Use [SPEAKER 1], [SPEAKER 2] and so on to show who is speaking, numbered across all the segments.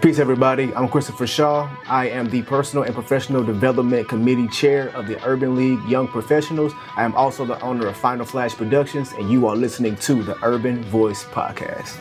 [SPEAKER 1] Peace, everybody. I'm Christopher Shaw. I am the Personal and Professional Development Committee Chair of the Urban League Young Professionals. I am also the owner of Final Flash Productions, and you are listening to the Urban Voice Podcast.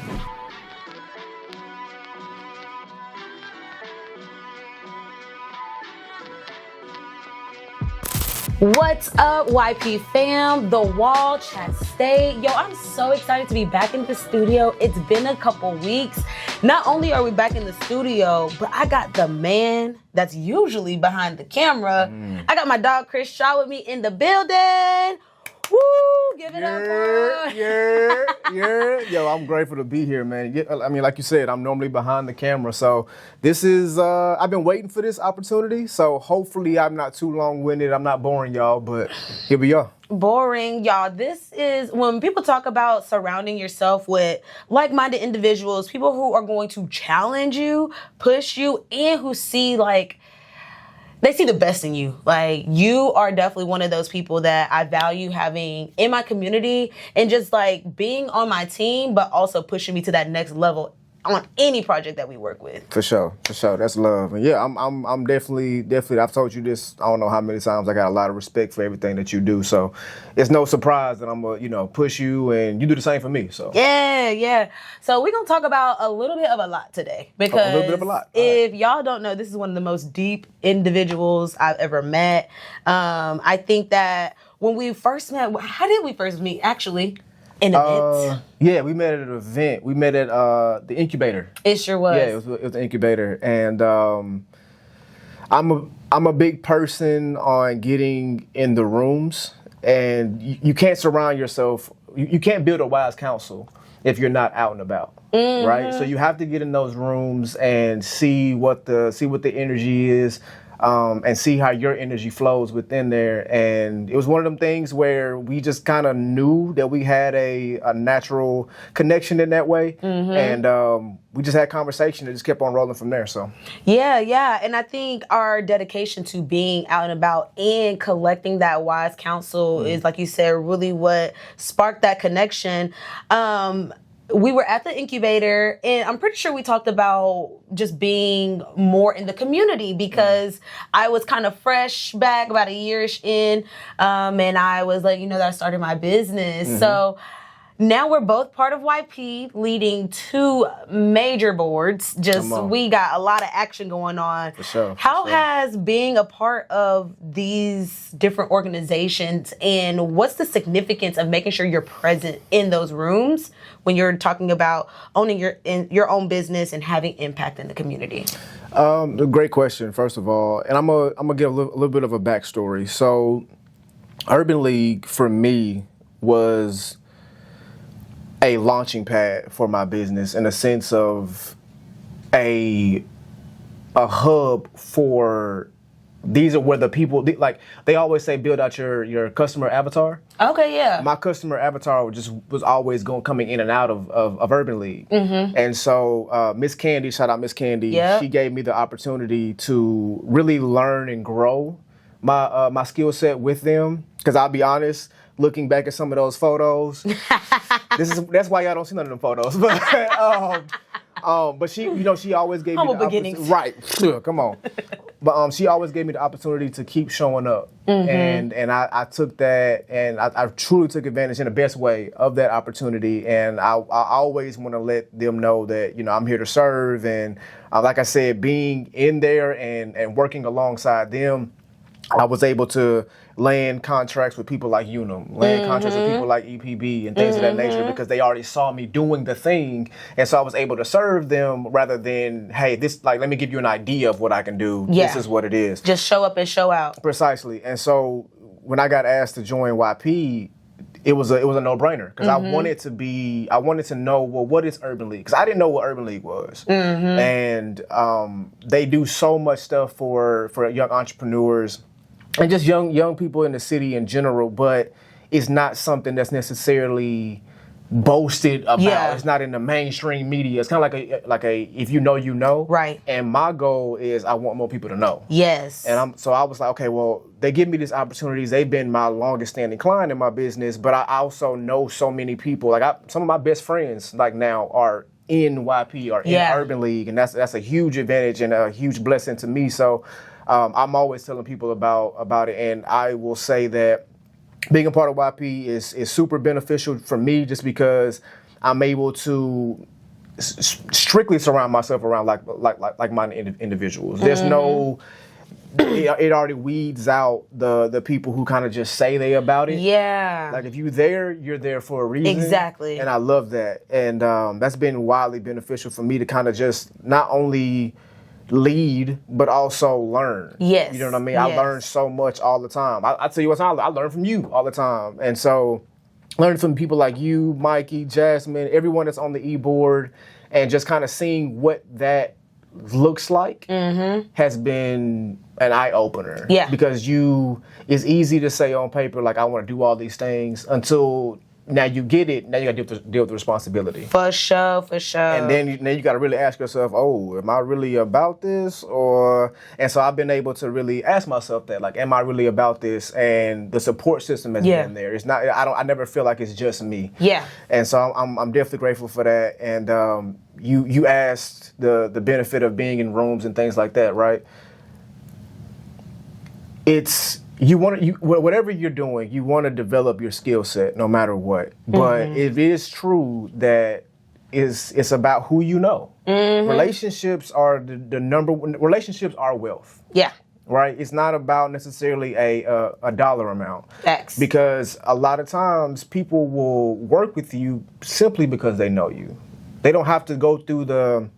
[SPEAKER 2] What's up, YP fam? The Wall Chat State. Yo, I'm so excited to be back in the studio. It's been a couple weeks. Not only are we back in the studio, but I got the man that's usually behind the camera. I got my dog Chris Shaw with me in the building. Woo! Give it up for
[SPEAKER 1] Yo, I'm grateful to be here, man. I mean, like you said, I'm normally behind the camera, so this is, I've been waiting for this opportunity, so hopefully I'm not too long-winded, I'm not boring y'all, but here we are.
[SPEAKER 2] Boring, y'all. This is when people talk about surrounding yourself with like-minded individuals, people who are going to challenge you, push you, and who see they see the best in you. Like, you are definitely one of those people that I value having in my community and just like being on my team, but also pushing me to that next level on any project that we work with.
[SPEAKER 1] For sure. That's love. And yeah, I'm definitely, I've told you this, I don't know how many times, I got a lot of respect for everything that you do. So it's no surprise that I'm gonna, push you, and you do the same for me. So
[SPEAKER 2] Yeah. So we're gonna talk about a little bit of a lot today, because
[SPEAKER 1] a little bit of a lot.
[SPEAKER 2] If y'all don't know, this is one of the most deep individuals I've ever met. I think that when we first met, how did we first meet actually? An event?
[SPEAKER 1] Yeah, we met at an event. We met at the incubator.
[SPEAKER 2] It sure was.
[SPEAKER 1] Yeah, it was the incubator, and I'm a big person on getting in the rooms, and you can't surround yourself. You can't build a wise council if you're not out and about, right? So you have to get in those rooms and see what the energy is. And see how your energy flows within there. And it was one of them things where we just kind of knew that we had a natural connection in that way. And we just had conversation and just kept on rolling from there. So
[SPEAKER 2] Yeah. And I think our dedication to being out and about and collecting that wise counsel is, like you said, really what sparked that connection. We were at the incubator, and I'm pretty sure we talked about just being more in the community, because I was kind of fresh back, about a year-ish in, and I was like, that I started my business. So now we're both part of YP, leading 2 major boards. We got a lot of action going on.
[SPEAKER 1] For sure.
[SPEAKER 2] How has being a part of these different organizations, and what's the significance of making sure you're present in those rooms when you're talking about owning your own business and having impact in the community?
[SPEAKER 1] Great question, first of all. And I'm gonna give a little bit of a backstory. So Urban League for me was a launching pad for my business, in a sense of a hub for, these are where the people, like they always say, build out your customer avatar.
[SPEAKER 2] Okay, yeah.
[SPEAKER 1] My customer avatar was always coming in and out of Urban League. And so Miss Candy, shout out Miss Candy, she gave me the opportunity to really learn and grow my skill set with them. Because I'll be honest, looking back at some of those photos, that's why y'all don't see none of them photos. But she always gave
[SPEAKER 2] humble
[SPEAKER 1] me the
[SPEAKER 2] beginnings.
[SPEAKER 1] Right, sure, come on. But she always gave me the opportunity to keep showing up, and I took that, and I truly took advantage in the best way of that opportunity. And I always want to let them know that I'm here to serve, and like I said, being in there and working alongside them, I was able to land contracts with people like Unum, land contracts with people like EPB and things of that nature, because they already saw me doing the thing. And so I was able to serve them rather than, hey, let me give you an idea of what I can do.
[SPEAKER 2] Yeah.
[SPEAKER 1] This is what it is.
[SPEAKER 2] Just show up and show out.
[SPEAKER 1] Precisely. And so when I got asked to join YP, it was a no-brainer, because I wanted to know, well, what is Urban League? Because I didn't know what Urban League was. And they do so much stuff for young entrepreneurs and just young people in the city in general, but it's not something that's necessarily boasted about. Yeah. It's not in the mainstream media. It's kind of like a if you know.
[SPEAKER 2] Right.
[SPEAKER 1] And my goal is I want more people to know.
[SPEAKER 2] Yes.
[SPEAKER 1] And so I was like, okay, well, they give me these opportunities. They've been my longest standing client in my business, but I also know so many people. Like some of my best friends now are in YP or in Urban League, and that's a huge advantage and a huge blessing to me. So I'm always telling people about it, and I will say that being a part of YP is super beneficial for me, just because I'm able to strictly surround myself around like-minded individuals. There's no, it already weeds out the people who kind of just say they about it.
[SPEAKER 2] Yeah.
[SPEAKER 1] Like if you're there for a reason.
[SPEAKER 2] Exactly.
[SPEAKER 1] And I love that. And that's been wildly beneficial for me to kind of just not only lead, but also learn.
[SPEAKER 2] Yes.
[SPEAKER 1] You know what I mean? I learn so much all the time. I tell you what, I learn from you all the time. And so learning from people like you, Mikey, Jasmine, everyone that's on the e-board, and just kind of seeing what that looks like has been an eye-opener.
[SPEAKER 2] Yeah.
[SPEAKER 1] Because it's easy to say on paper, like, I want to do all these things, until now you get it, now you got to deal with the responsibility.
[SPEAKER 2] For sure.
[SPEAKER 1] And then you got to really ask yourself, oh, am I really about this? And so I've been able to really ask myself that, like, am I really about this? And the support system has been there. It's not, I never feel like it's just me.
[SPEAKER 2] Yeah.
[SPEAKER 1] And so I'm definitely grateful for that. And you asked the benefit of being in rooms and things like that, right? Whatever you're doing, you want to develop your skill set no matter what. But it is true that it's about who you know. Relationships are the number one. Relationships are wealth.
[SPEAKER 2] Yeah.
[SPEAKER 1] Right? It's not about necessarily a dollar amount.
[SPEAKER 2] Facts.
[SPEAKER 1] Because a lot of times people will work with you simply because they know you. They don't have to go through the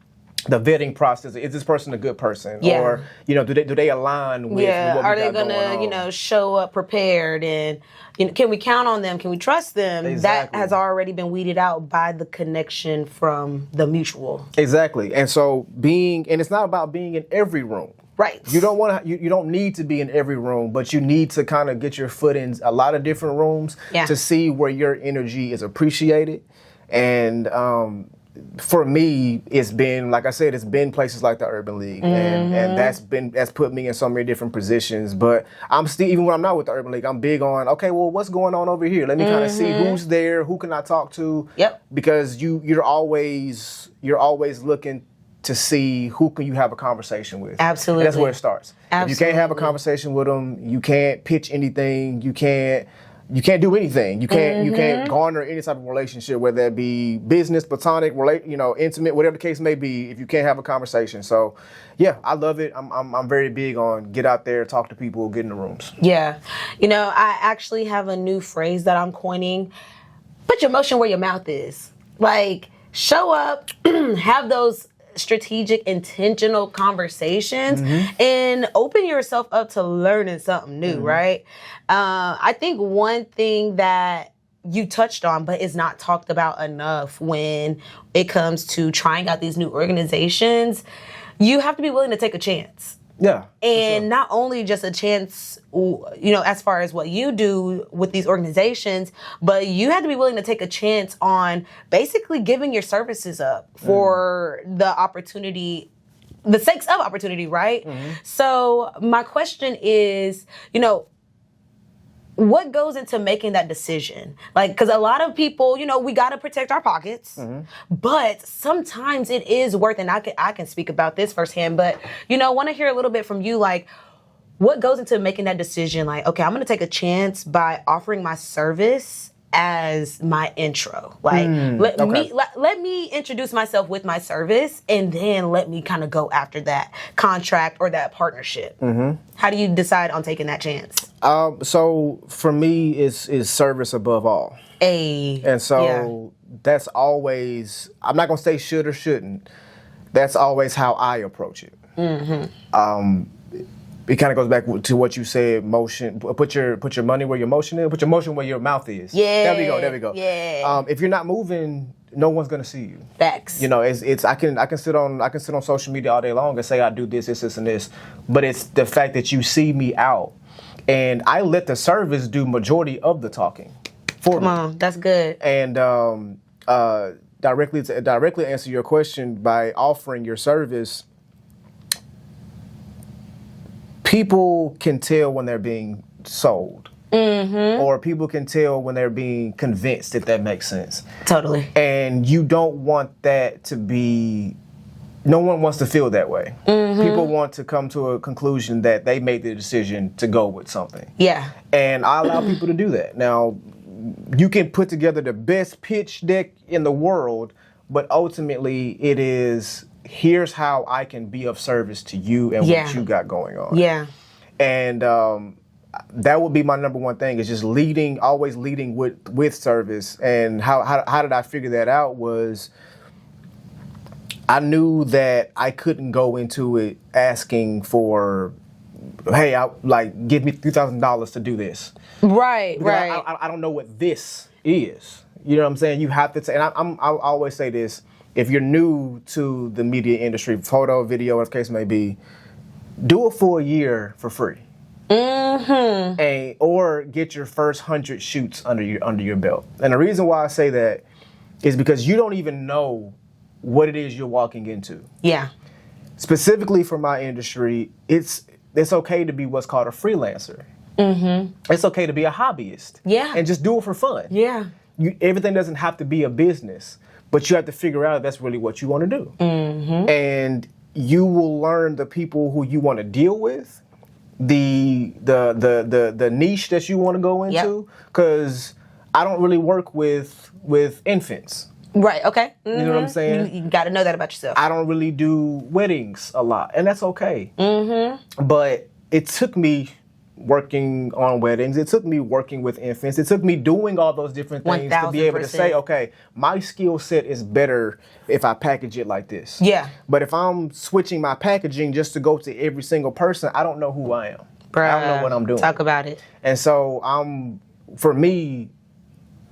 [SPEAKER 1] vetting process. Is this person a good person?
[SPEAKER 2] Yeah.
[SPEAKER 1] Or, do they align with what we
[SPEAKER 2] are they
[SPEAKER 1] got going
[SPEAKER 2] gonna,
[SPEAKER 1] on?
[SPEAKER 2] show up prepared, and can we count on them? Can we trust them?
[SPEAKER 1] Exactly.
[SPEAKER 2] That has already been weeded out by the connection from the mutual.
[SPEAKER 1] Exactly. And so and it's not about being in every room.
[SPEAKER 2] Right.
[SPEAKER 1] You don't need to be in every room, but you need to kind of get your foot in a lot of different rooms to see where your energy is appreciated. And for me, it's been, like I said, it's been places like the Urban League, and that's put me in so many different positions. But I'm still, even when I'm not with the Urban League, I'm big on, okay, well, what's going on over here? Let me kind of see who's there, who can I talk to?
[SPEAKER 2] Yep.
[SPEAKER 1] Because you're always looking to see who can you have a conversation with.
[SPEAKER 2] Absolutely.
[SPEAKER 1] And that's where it starts.
[SPEAKER 2] Absolutely.
[SPEAKER 1] If you can't have a conversation with them, you can't pitch anything. You can't do anything. You can't garner any type of relationship, whether that be business, platonic, intimate, whatever the case may be, if you can't have a conversation. So, yeah, I love it. I'm very big on get out there, talk to people, get in the rooms.
[SPEAKER 2] Yeah. I actually have a new phrase that I'm coining. Put your emotion where your mouth is. Like, show up, have those strategic, intentional conversations, and open yourself up to learning something new, right? I think one thing that you touched on, but is not talked about enough when it comes to trying out these new organizations, you have to be willing to take a chance.
[SPEAKER 1] Yeah.
[SPEAKER 2] And not only just a chance, as far as what you do with these organizations, but you have to be willing to take a chance on basically giving your services up for the opportunity, the sakes of opportunity, right? So my question is, what goes into making that decision? Like, because a lot of people, we got to protect our pockets, but sometimes it is worth, and I can speak about this firsthand, but, want to hear a little bit from you, like, what goes into making that decision? Like, okay, I'm going to take a chance by offering my service as my intro. Like, let me introduce myself with my service, and then let me kind of go after that contract or that partnership. How do you decide on taking that chance?
[SPEAKER 1] So for me, is service above all. And so that's always, I'm not going to say should or shouldn't. That's always how I approach it. It kind of goes back to what you said, motion, put your money where your motion is, put your motion where your mouth is.
[SPEAKER 2] Yeah.
[SPEAKER 1] There we go.
[SPEAKER 2] Yeah.
[SPEAKER 1] If you're not moving, no one's gonna see you.
[SPEAKER 2] Facts.
[SPEAKER 1] It's I can sit on social media all day long and say I do this, and this, but it's the fact that you see me out, and I let the service do majority of the talking for me.
[SPEAKER 2] Come on, that's good.
[SPEAKER 1] And directly answer your question, by offering your service, people can tell when they're being sold. or people can tell when they're being convinced, if that makes sense.
[SPEAKER 2] Totally.
[SPEAKER 1] And you don't want that to be, no one wants to feel that way. People want to come to a conclusion that they made the decision to go with something.
[SPEAKER 2] Yeah.
[SPEAKER 1] And I allow people to do that. Now, you can put together the best pitch deck in the world, but ultimately it is, here's how I can be of service to you and what you got going on.
[SPEAKER 2] Yeah.
[SPEAKER 1] And that would be my number one thing, is just leading, always leading with service. And how did I figure that out was, I knew that I couldn't go into it asking for, hey, give me $3,000 to do this.
[SPEAKER 2] Right,
[SPEAKER 1] Because
[SPEAKER 2] right.
[SPEAKER 1] I don't know what this is. You know what I'm saying? You have to, and I always say this, if you're new to the media industry, photo, video, as the case may be, do it for a year for free. Or get your first 100 shoots under your belt. And the reason why I say that is because you don't even know what it is you're walking into.
[SPEAKER 2] Yeah.
[SPEAKER 1] Specifically for my industry, it's okay to be what's called a freelancer. It's okay to be a hobbyist.
[SPEAKER 2] Yeah.
[SPEAKER 1] And just do it for fun.
[SPEAKER 2] Yeah.
[SPEAKER 1] Everything doesn't have to be a business, but you have to figure out if that's really what you want to do. And you will learn the people who you want to deal with, the niche that you want to go into. Because I don't really work with infants.
[SPEAKER 2] Right, okay.
[SPEAKER 1] You know what I'm saying?
[SPEAKER 2] You got to know that about yourself.
[SPEAKER 1] I don't really do weddings a lot, and that's okay. But it took me working on weddings. It took me working with infants. It took me doing all those different things to be able to say, okay, my skill set is better if I package it like this.
[SPEAKER 2] Yeah.
[SPEAKER 1] But if I'm switching my packaging just to go to every single person, I don't know who I am.
[SPEAKER 2] Bruh,
[SPEAKER 1] I don't know what I'm doing.
[SPEAKER 2] Talk about it.
[SPEAKER 1] And so for me,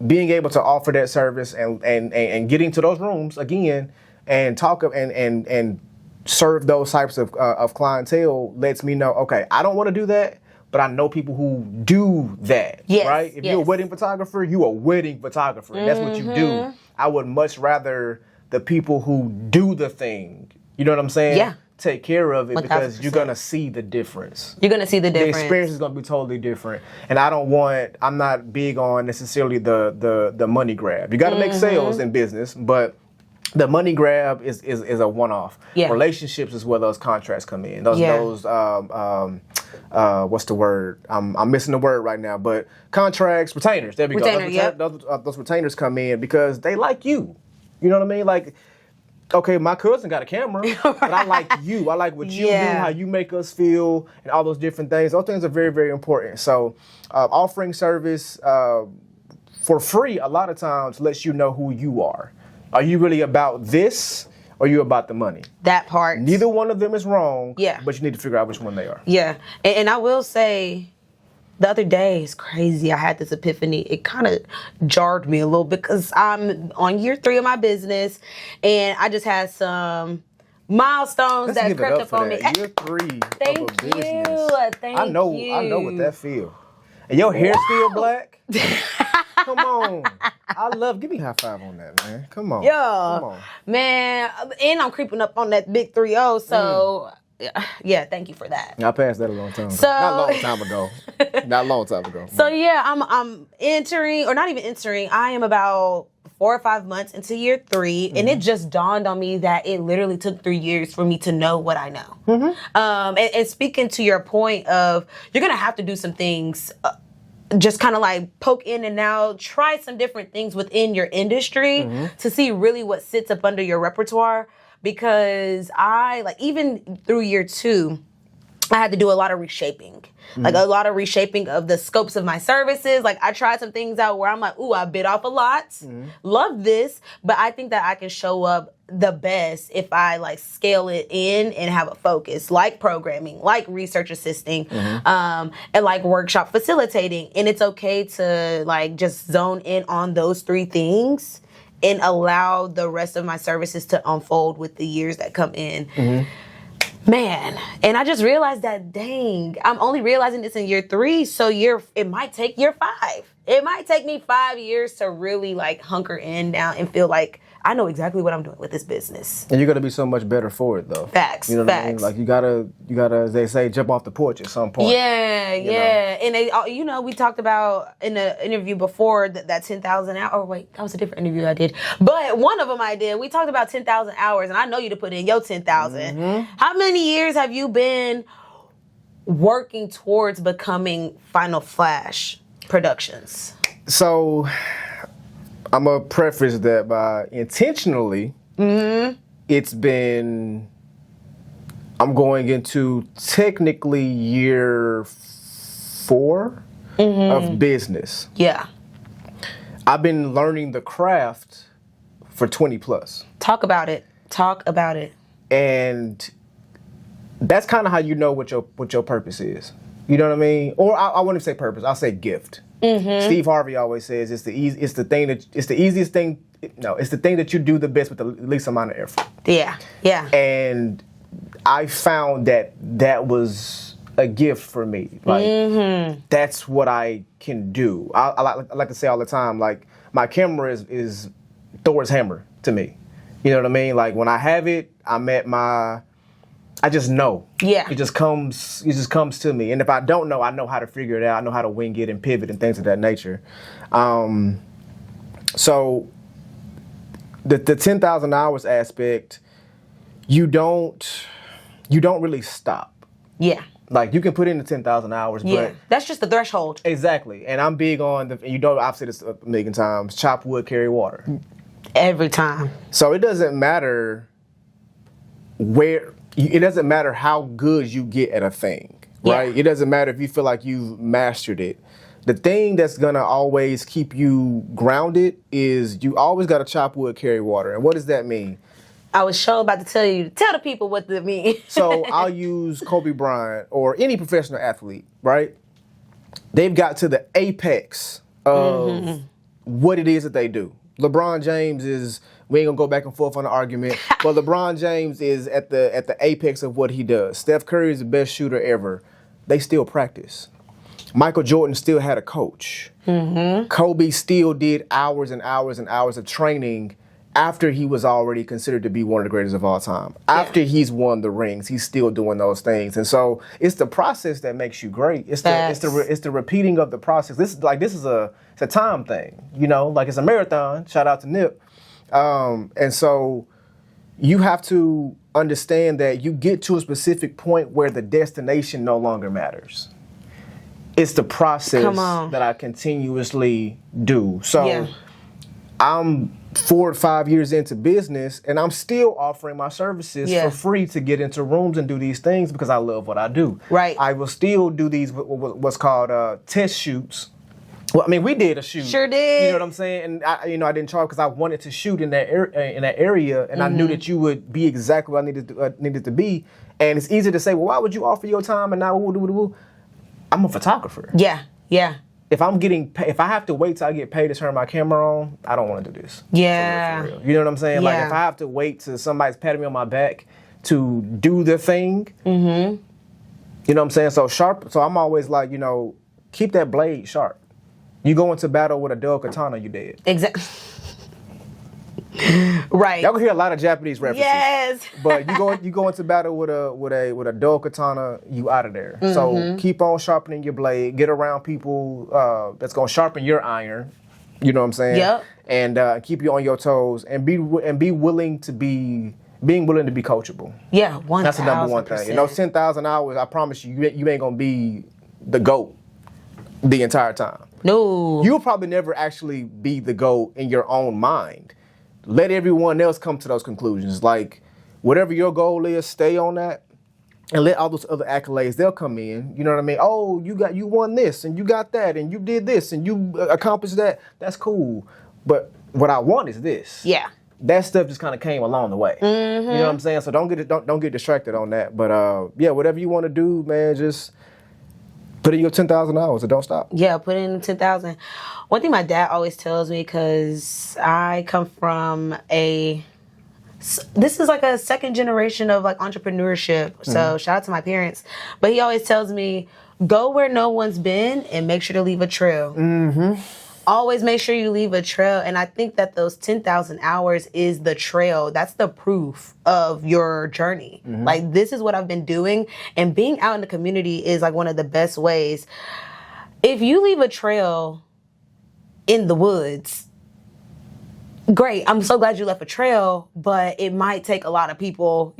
[SPEAKER 1] being able to offer that service and getting to those rooms again and talk and serve those types of clientele lets me know, okay, I don't want to do that, but I know people who do that, right? If you're a wedding photographer, you're a wedding photographer, and that's what you do. I would much rather the people who do the thing, you know what I'm saying?
[SPEAKER 2] Yeah.
[SPEAKER 1] Take care of it
[SPEAKER 2] 1000%.
[SPEAKER 1] because you're gonna see the difference.
[SPEAKER 2] You're gonna see the difference.
[SPEAKER 1] The experience is gonna be totally different, and I'm not big on necessarily the money grab. You got to make sales in business, but the money grab is a one-off.
[SPEAKER 2] Yeah.
[SPEAKER 1] Relationships is where those contracts come in. Those what's the word? I'm missing the word right now, but contracts, retainers. There we go. Those retainers come in because they like you. You know what I mean? Like, okay, my cousin got a camera, but I like you. I like what you do, how you make us feel, and all those different things. Those things are very, very important. So offering service for free a lot of times lets you know who you are. Are you really about this, or are you about the money?
[SPEAKER 2] That part.
[SPEAKER 1] Neither one of them is wrong,
[SPEAKER 2] Yeah.
[SPEAKER 1] but you need to figure out which one they are.
[SPEAKER 2] Yeah. And I will say, the other day, it's crazy. I had this epiphany. It kind of jarred me a little bit because I'm on year 3 of my business, and I just had some milestones that crept up on me.
[SPEAKER 1] Year 3
[SPEAKER 2] Thank
[SPEAKER 1] of a
[SPEAKER 2] you.
[SPEAKER 1] business.
[SPEAKER 2] Thank
[SPEAKER 1] I know what that feel. And your hair still black? Come on. Give me a high five on that, man. Come on.
[SPEAKER 2] Yeah.
[SPEAKER 1] Come on.
[SPEAKER 2] Man, and I'm creeping up on that big 3-0, so yeah, thank you for that.
[SPEAKER 1] I passed that a long time ago.
[SPEAKER 2] So-
[SPEAKER 1] Not a long time ago. Not a long time ago.
[SPEAKER 2] So yeah, I'm entering, or not even entering, I am about 4 or 5 months into year 3, and it just dawned on me that it literally took 3 years for me to know what I know. And speaking to your point of, you're gonna have to do some things, just kind of like poke in and out, try some different things within your industry to see really what sits up under your repertoire. Because even through year 2, I had to do a lot of reshaping. Like a lot of reshaping of the scopes of my services. Like I tried some things out where I'm like, ooh, I bit off a lot. Love this. But I think that I can show up the best if I scale it in and have a focus, like programming, like research assisting, and like workshop facilitating. And it's okay to just zone in on those 3 things and allow the rest of my services to unfold with the years that come in. Man, and I just realized that, dang, I'm only realizing this in year 3, so it might take year 5. It might take me 5 years to really hunker in down and feel like I know exactly what I'm doing with this business.
[SPEAKER 1] And you're gonna be so much better for it, though.
[SPEAKER 2] Facts.
[SPEAKER 1] You know what I mean? Like you gotta, as they say, jump off the porch at some point.
[SPEAKER 2] Yeah, yeah. And they, we talked about in the interview before that 10,000 hours. Oh wait, that was a different interview I did. But one of them I did. We talked about 10,000 hours, and I know you to put in your 10,000. How many years have you been working towards becoming Final Flash Productions?
[SPEAKER 1] So, I'm gonna preface that by intentionally. It's been. I'm going into technically year 4 of business.
[SPEAKER 2] Yeah.
[SPEAKER 1] I've been learning the craft for 20 plus.
[SPEAKER 2] Talk about it.
[SPEAKER 1] And that's kind of how you know what your purpose is. You know what I mean? Or I wouldn't say purpose. I'll say gift. Steve Harvey always says it's the easiest thing. No, it's the thing that you do the best with the least amount of effort.
[SPEAKER 2] Yeah. Yeah.
[SPEAKER 1] And I found that was a gift for me. Like that's what I can do. I like to say all the time, like my camera is Thor's hammer to me. You know what I mean? Like when I have it, I just know.
[SPEAKER 2] Yeah.
[SPEAKER 1] It just comes to me. And if I don't know, I know how to figure it out. I know how to wing it and pivot and things of that nature. So the 10,000 hours aspect, you don't really stop.
[SPEAKER 2] Yeah.
[SPEAKER 1] Like you can put in the 10,000 hours, but
[SPEAKER 2] that's just the threshold.
[SPEAKER 1] Exactly. And I'm big on I've said this a million times, chop wood, carry water.
[SPEAKER 2] Every time.
[SPEAKER 1] So it doesn't matter it doesn't matter how good you get at a thing, right? It doesn't matter if you feel like you've mastered it. The thing that's gonna always keep you grounded is you always gotta chop wood, carry water. And what does that mean?
[SPEAKER 2] I was sure about to tell the people what that means.
[SPEAKER 1] So I'll use Kobe Bryant or any professional athlete, right? They've got to the apex of what it is that they do. LeBron James we ain't gonna go back and forth on the argument, but LeBron James is at the apex of what he does. Steph Curry is the best shooter ever. They still practice. Michael Jordan still had a coach. Kobe still did hours and hours and hours of training after he was already considered to be one of the greatest of all time. After he's won the rings, he's still doing those things. And so it's the process that makes you great. It's the repeating of the process. This is a time thing, like it's a marathon. Shout out to Nip. And so you have to understand that you get to a specific point where the destination no longer matters. It's the process that I continuously do. So I'm 4 or 5 years into business, and I'm still offering my services for free to get into rooms and do these things because I love what I do.
[SPEAKER 2] Right.
[SPEAKER 1] I will still do these what's called test shoots. Well, I mean, we did a shoot.
[SPEAKER 2] Sure did.
[SPEAKER 1] You know what I'm saying? And I didn't charge because I wanted to shoot in that area, and I knew that you would be exactly what I needed to be. And it's easy to say, well, why would you offer your time and not woo? I'm a photographer.
[SPEAKER 2] Yeah. Yeah.
[SPEAKER 1] If I have to wait till I get paid to turn my camera on, I don't want to do this.
[SPEAKER 2] Yeah.
[SPEAKER 1] For real. You know what I'm saying?
[SPEAKER 2] Yeah.
[SPEAKER 1] Like if I have to wait till somebody's patting me on my back to do the thing, you know what I'm saying? So I'm always like, keep that blade sharp. You go into battle with a dull katana, you dead.
[SPEAKER 2] Exactly. Right.
[SPEAKER 1] Y'all can hear a lot of Japanese references.
[SPEAKER 2] Yes.
[SPEAKER 1] But you go into battle with a dull katana, you out of there. So keep on sharpening your blade. Get around people that's gonna sharpen your iron. You know what I'm saying?
[SPEAKER 2] Yep.
[SPEAKER 1] And keep you on your toes and be willing to be coachable.
[SPEAKER 2] Yeah, 1,000%.
[SPEAKER 1] That's the number one thing. 10,000 hours, I promise you ain't gonna be the GOAT the entire time.
[SPEAKER 2] No.
[SPEAKER 1] You'll probably never actually be the GOAT in your own mind. Let everyone else come to those conclusions. Like, whatever your goal is, stay on that. And let all those other accolades, they'll come in. You know what I mean? Oh, you won this, and you got that, and you did this, and you accomplished that. That's cool. But what I want is this.
[SPEAKER 2] Yeah.
[SPEAKER 1] That stuff just kind of came along the way. You know what I'm saying? So don't get distracted on that. But whatever you want to do, man, just put in your 10,000 hours and don't stop.
[SPEAKER 2] Yeah, put in 10,000. One thing my dad always tells me, because I come from this is like a second generation of like entrepreneurship. So shout out to my parents. But he always tells me, go where no one's been and make sure to leave a trail. Always make sure you leave a trail. And I think that those 10,000 hours is the trail. That's the proof of your journey. Like, this is what I've been doing. And being out in the community is like one of the best ways. If you leave a trail in the woods, great. I'm so glad you left a trail, but it might take a lot of people,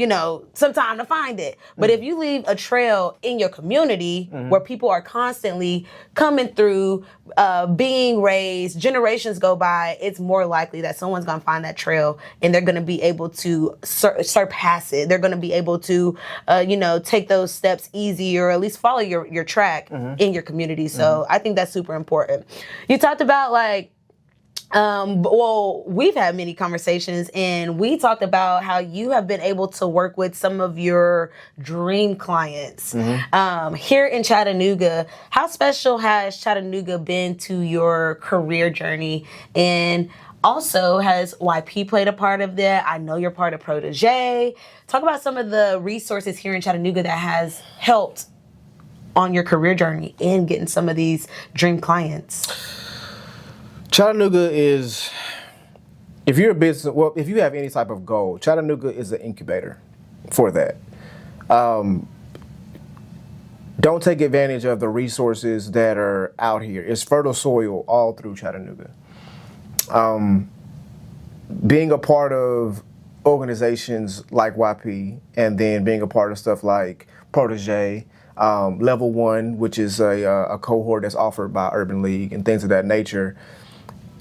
[SPEAKER 2] some time to find it. But if you leave a trail in your community where people are constantly coming through, being raised, generations go by, it's more likely that someone's going to find that trail and they're going to be able to surpass it. They're going to be able to, take those steps easy, or at least follow your track in your community. So I think that's super important. You talked about we've had many conversations, and we talked about how you have been able to work with some of your dream clients here in Chattanooga. How special has Chattanooga been to your career journey? And also, has YP played a part of that? I know you're part of Protégé. Talk about some of the resources here in Chattanooga that has helped on your career journey in getting some of these dream clients.
[SPEAKER 1] Chattanooga is, if you're a business, if you have any type of goal, Chattanooga is an incubator for that. Don't take advantage of the resources that are out here. It's fertile soil all through Chattanooga. Being a part of organizations like YP, and then being a part of stuff like Protégé, Level 1, which is a cohort that's offered by Urban League and things of that nature.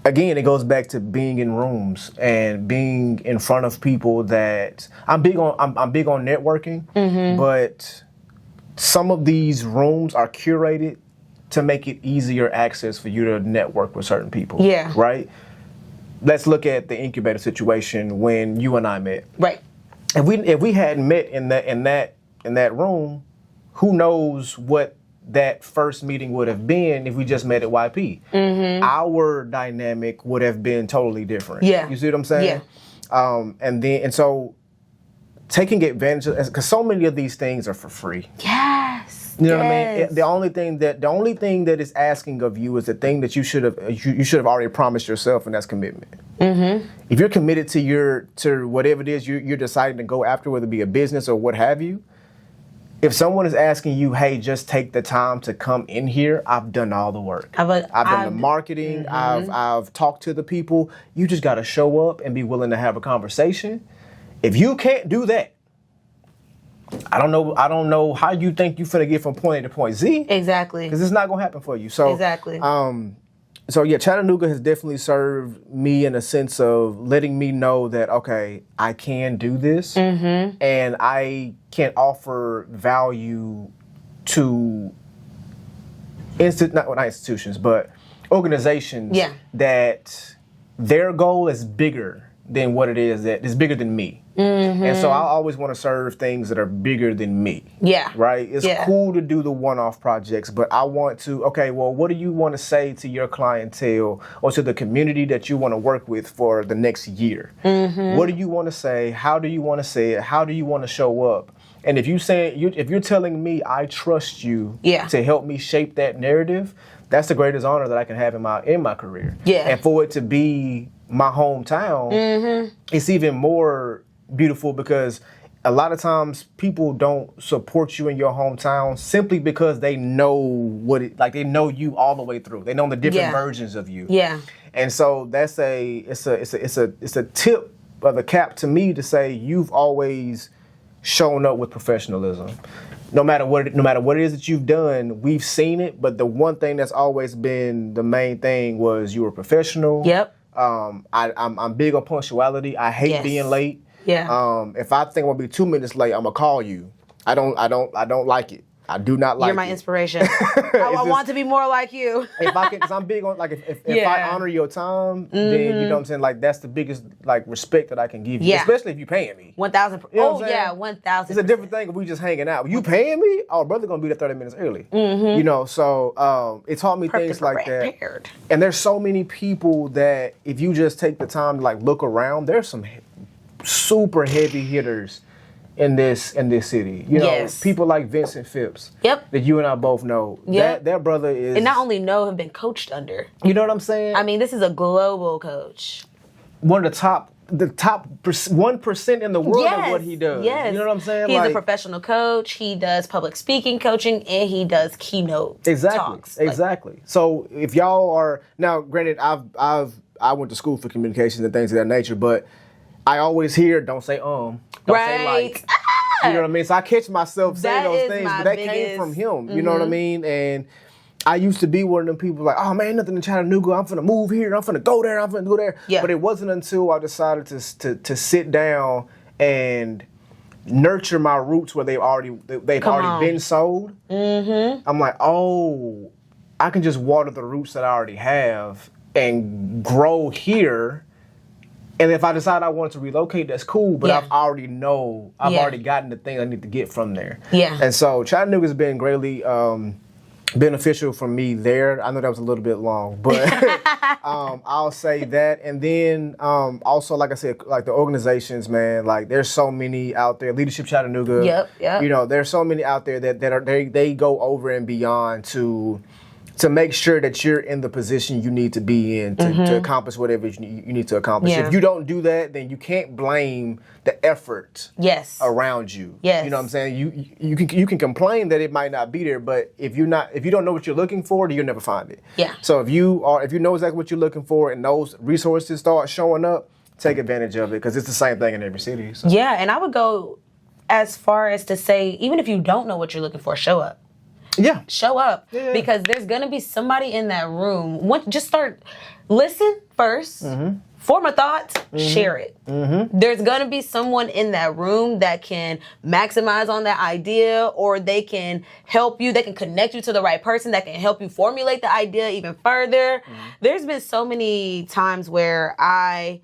[SPEAKER 1] Again, it goes back to being in rooms and being in front of people that I'm big on networking, but some of these rooms are curated to make it easier access for you to network with certain people. Yeah. Right? Let's look at the incubator situation when you and I met. Right. If we hadn't met in that room, who knows what that first meeting would have been if we just met at YP. Our dynamic would have been totally different. Yeah. You see what I'm saying? Yeah. And so taking advantage of, because so many of these things are for free. Yes. You know what I mean? The only thing that is asking of you is the thing that you should have already promised yourself, and that's commitment. If you're committed to whatever it is you're deciding to go after, whether it be a business or what have you, if someone is asking you, hey, just take the time to come in here, I've done all the work. I've done the marketing. I've talked to the people. You just got to show up and be willing to have a conversation. If you can't do that, I don't know how you think you're finna get from point A to point Z. Exactly. Because it's not gonna happen for you. So exactly. So yeah, Chattanooga has definitely served me in a sense of letting me know that, okay, I can do this, and I can offer value to not institutions, but organizations that their goal is bigger than what it is that is bigger than me. And so I always want to serve things that are bigger than me. Yeah. Right? It's cool to do the one-off projects, but I want to, okay, well, what do you want to say to your clientele or to the community that you want to work with for the next year? What do you want to say? How do you want to say it? How do you want to show up? And if you're telling me I trust you to help me shape that narrative, that's the greatest honor that I can have in my career. Yeah. And for it to be my hometown, it's even more beautiful because a lot of times people don't support you in your hometown simply because they know they know you all the way through. They know the different versions of you. Yeah. And so it's a tip of the cap to me to say you've always shown up with professionalism. No matter what it is that you've done, we've seen it, but the one thing that's always been the main thing was you were professional. Yep. I'm big on punctuality. I hate being late. Yeah. If I think I'm gonna be 2 minutes late, I'm gonna call you. I don't like it. I do not like it. You're my inspiration. I want to be more like you. If I can, because I'm big on if I honor your time, then you know what I'm saying. Like that's the biggest respect that I can give you, especially if you're paying me. 1,000. Oh yeah, 1,000. It's a different thing if we just hanging out. You paying me? Oh, brother, gonna be there 30 minutes early. You know, so it taught me things like that. And there's so many people that if you just take the time to look around, there's some super heavy hitters in this city. You know,
[SPEAKER 2] Yes.
[SPEAKER 1] people like Vincent Phipps.
[SPEAKER 2] Yep.
[SPEAKER 1] That you and I both know.
[SPEAKER 2] Yep.
[SPEAKER 1] That brother is.
[SPEAKER 2] And not only know, have been coached under.
[SPEAKER 1] You know what I'm saying?
[SPEAKER 2] I mean, this is a global coach.
[SPEAKER 1] One of the top 1% in the world of what he does.
[SPEAKER 2] Yes.
[SPEAKER 1] You know what I'm saying?
[SPEAKER 2] He's
[SPEAKER 1] like,
[SPEAKER 2] a professional coach. He does public speaking coaching, and he does keynote talks.
[SPEAKER 1] Exactly. So if y'all are now, granted, I went to school for communications and things of that nature, but I always hear don't say don't say like. You know what I mean? So I catch myself saying those things, but that came from him. You know what I mean? And I used to be one of them people like, oh man, nothing in Chattanooga. I'm finna move here. I'm finna go there. I'm finna go there.
[SPEAKER 2] Yeah.
[SPEAKER 1] But it wasn't until I decided to sit down and nurture my roots where they've already been sowed. Mm-hmm. I'm like, oh, I can just water the roots that I already have and grow here. And if I decide I want to relocate, that's cool. But I've already gotten the thing I need to get from there.
[SPEAKER 2] Yeah.
[SPEAKER 1] And so Chattanooga's been greatly beneficial for me there. I know that was a little bit long, but I'll say that. And then also, like I said, like the organizations, man, like there's so many out there. Leadership Chattanooga.
[SPEAKER 2] Yep.
[SPEAKER 1] You know, there's so many out there that are they go over and beyond to make sure that you're in the position you need to be in to accomplish whatever you need to accomplish.
[SPEAKER 2] Yeah.
[SPEAKER 1] If you don't do that, then you can't blame the effort around you.
[SPEAKER 2] Yes.
[SPEAKER 1] You know what I'm saying? You can complain that it might not be there, but if you don't know what you're looking for, then you'll never find it.
[SPEAKER 2] Yeah.
[SPEAKER 1] So if you know exactly what you're looking for and those resources start showing up, take advantage of it because it's the same thing in every city. So.
[SPEAKER 2] Yeah, and I would go as far as to say, even if you don't know what you're looking for, show up.
[SPEAKER 1] Yeah.
[SPEAKER 2] Show up because there's going to be somebody in that room. Just listen first, form a thought, share it. There's going to be someone in that room that can maximize on that idea, or they can help you. They can connect you to the right person that can help you formulate the idea even further. There's been so many times where I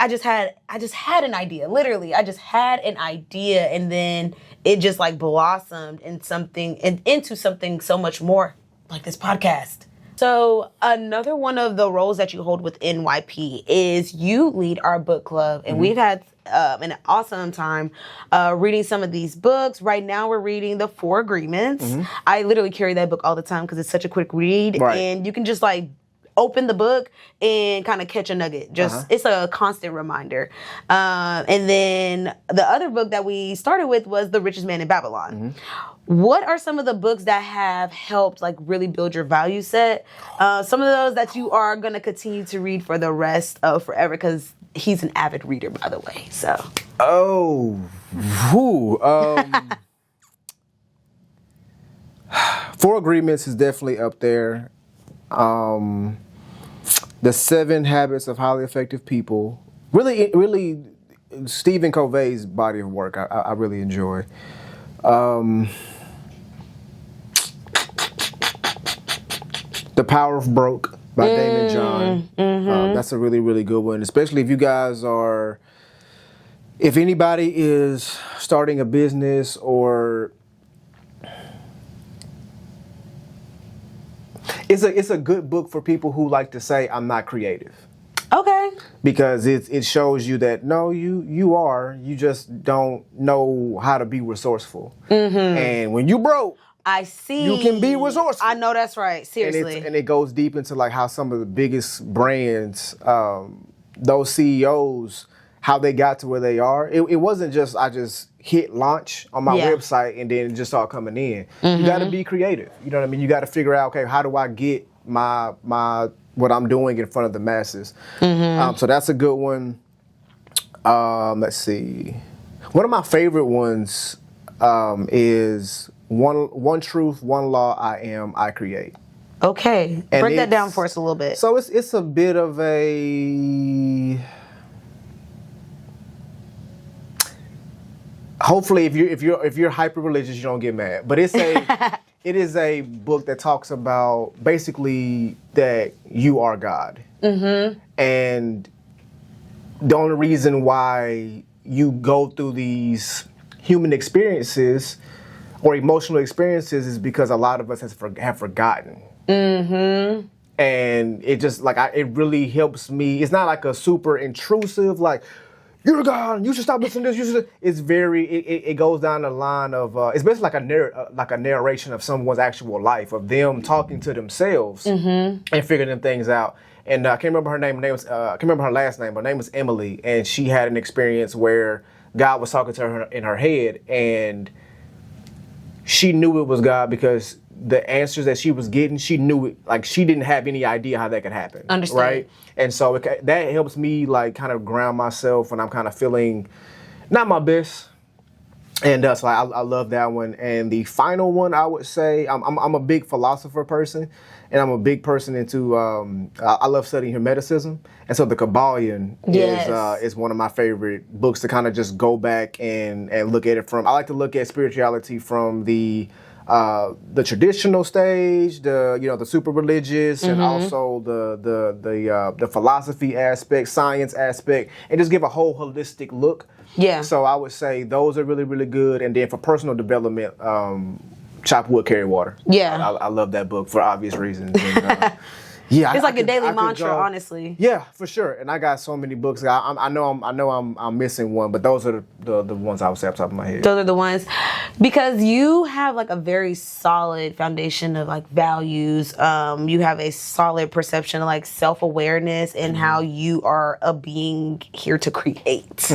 [SPEAKER 2] just had an idea. Literally, I just had an idea, and then it just like blossomed into something so much more, like this podcast. So another one of the roles that you hold with NYP is you lead our book club, and we've had an awesome time reading some of these books. Right now, we're reading The 4 Agreements. I literally carry that book all the time because it's such a quick read, and you can just like open the book and kind of catch a nugget. It's a constant reminder. And then the other book that we started with was The Richest Man in Babylon. What are some of the books that have helped like really build your value set? Some of those that you are going to continue to read for the rest of forever, because he's an avid reader, by the way. So.
[SPEAKER 1] Four Agreements is definitely up there. The 7 Habits of Highly Effective People. Really, Stephen Covey's body of work I really enjoy. The Power of Broke by Damon John. That's a really, really good one, especially if you guys if anybody is starting a business or It's a good book for people who like to say, I'm not creative.
[SPEAKER 2] Okay.
[SPEAKER 1] Because it shows you that, no, you are. You just don't know how to be resourceful. And when you broke,
[SPEAKER 2] I see.
[SPEAKER 1] You can be resourceful.
[SPEAKER 2] I know that's right. Seriously.
[SPEAKER 1] And it goes deep into like how some of the biggest brands, those CEOs, how they got to where they are. It wasn't just I just hit launch on my website and then it just started coming in. You got to be creative. You know what I mean? You got to figure out, okay, how do I get my what I'm doing in front of the masses? So that's a good one. Let's see. One of my favorite ones is One Truth, One Law, I Create.
[SPEAKER 2] Okay. Break that down for us a little bit.
[SPEAKER 1] So it's a bit of a... Hopefully, if you're hyper religious, you don't get mad. But it is a book that talks about basically that you are God, and the only reason why you go through these human experiences or emotional experiences is because a lot of us have forgotten. And it just it really helps me. It's not like a super intrusive you're God, you should stop listening to this. You should. It's very. It goes down the line of. It's basically like a narration of someone's actual life, of them talking to themselves and figuring them things out. And I can't remember her name. I can't remember her last name. Her name was Emily, and she had an experience where God was talking to her in her head, and she knew it was God because the answers that she was getting, she knew it. Like, she didn't have any idea how that could happen.
[SPEAKER 2] Understand.
[SPEAKER 1] Right? And so that helps me, like, kind of ground myself when I'm kind of feeling not my best. And so I love that one. And the final one, I would say, I'm a big philosopher person, and I'm a big person into, I love studying Hermeticism. And so the Kabbalion is one of my favorite books to kind of just go back and look at it from. I like to look at spirituality from the traditional stage, the super religious, and also the philosophy aspect, science aspect, and just give a whole holistic look.
[SPEAKER 2] Yeah.
[SPEAKER 1] So I would say those are really, really good. And then for personal development, Chop Wood, Carry Water.
[SPEAKER 2] Yeah.
[SPEAKER 1] I love that book for obvious reasons. And, yeah,
[SPEAKER 2] it's like a daily mantra, honestly.
[SPEAKER 1] Yeah, for sure. And I got so many books. I know I'm missing one, but those are the ones I would say off the top of my head.
[SPEAKER 2] Those are the ones, because you have like a very solid foundation of like values. You have a solid perception of like self-awareness and how you are a being here to create.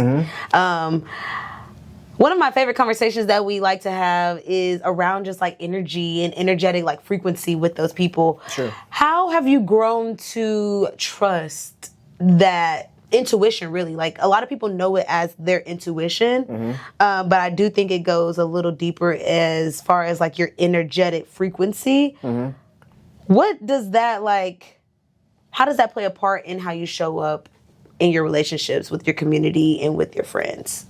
[SPEAKER 2] One of my favorite conversations that we like to have is around just like energy and energetic like frequency with those people.
[SPEAKER 1] Sure.
[SPEAKER 2] How have you grown to trust that intuition, really? Like, a lot of people know it as their intuition, but I do think it goes a little deeper as far as like your energetic frequency. What does that like, how does that play a part in how you show up in your relationships with your community and with your friends?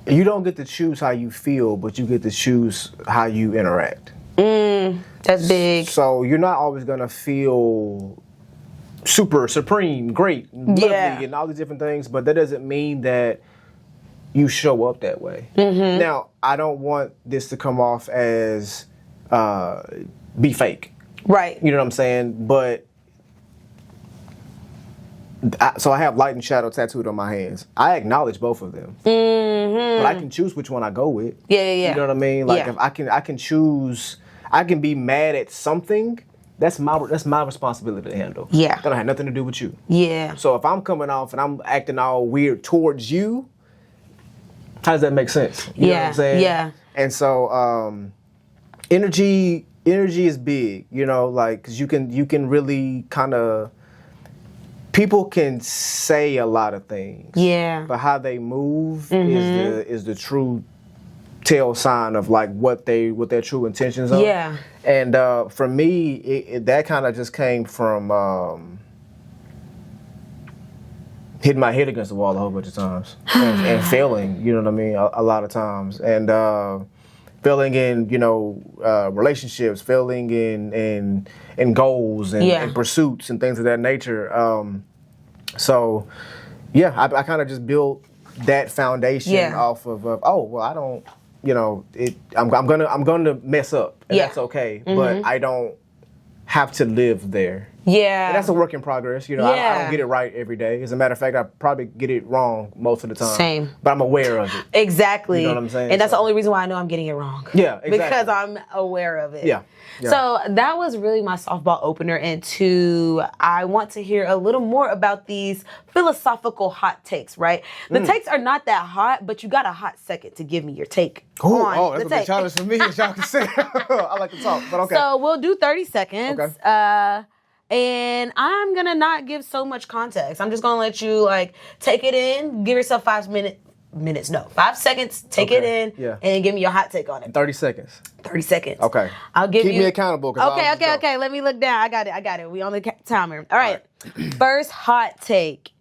[SPEAKER 1] You don't get to choose how you feel, but you get to choose how you interact.
[SPEAKER 2] That's big.
[SPEAKER 1] So you're not always gonna feel super, supreme, great, lovely, and all these different things, but that doesn't mean that you show up that way. Now, I don't want this to come off as be fake.
[SPEAKER 2] Right.
[SPEAKER 1] You know what I'm saying? But so I have light and shadow tattooed on my hands. I acknowledge both of them, but I can choose which one I go with.
[SPEAKER 2] Yeah.
[SPEAKER 1] You know what I mean? Like, if I can choose, I can be mad at something. That's my responsibility to handle.
[SPEAKER 2] Yeah.
[SPEAKER 1] That don't have nothing to do with you.
[SPEAKER 2] Yeah.
[SPEAKER 1] So if I'm coming off and I'm acting all weird towards you, how does that make sense? You know what I'm saying?
[SPEAKER 2] Yeah.
[SPEAKER 1] And so energy is big. You know, like, 'cause you can really kind of. People can say a lot of things. Yeah. But how they move is the true tell sign of like what their true intentions are. Yeah. And for me, that kind of just came from hitting my head against the wall a whole bunch of times and failing. You know what I mean? A lot of times, and failing in relationships, failing in goals and pursuits and things of that nature. So I kind of just built that foundation off of I don't, I'm gonna mess up, and that's okay, but I don't have to live there. Yeah. And that's a work in progress. I don't get it right every day. As a matter of fact, I probably get it wrong most of the time. Same. But I'm aware of it.
[SPEAKER 2] Exactly.
[SPEAKER 1] You know what I'm saying?
[SPEAKER 2] And that's the only reason why I know I'm getting it wrong.
[SPEAKER 1] Yeah, exactly.
[SPEAKER 2] Because I'm aware of it.
[SPEAKER 1] Yeah.
[SPEAKER 2] So that was really my softball opener into, I want to hear a little more about these philosophical hot takes, right? The takes are not that hot, but you got a hot second to give me your take on
[SPEAKER 1] that's a big challenge for me, as y'all can see. I like to talk, but okay.
[SPEAKER 2] So we'll do 30 seconds.
[SPEAKER 1] Okay.
[SPEAKER 2] And I'm going to not give so much context. I'm just going to let you like take it in, give yourself 5 seconds, take it in, and give me your hot take on it.
[SPEAKER 1] 30 seconds.
[SPEAKER 2] 30 seconds.
[SPEAKER 1] Okay.
[SPEAKER 2] I'll give
[SPEAKER 1] Keep
[SPEAKER 2] you.
[SPEAKER 1] me accountable.
[SPEAKER 2] Okay. Let me look down. I got it. We on the timer. All right. First hot take.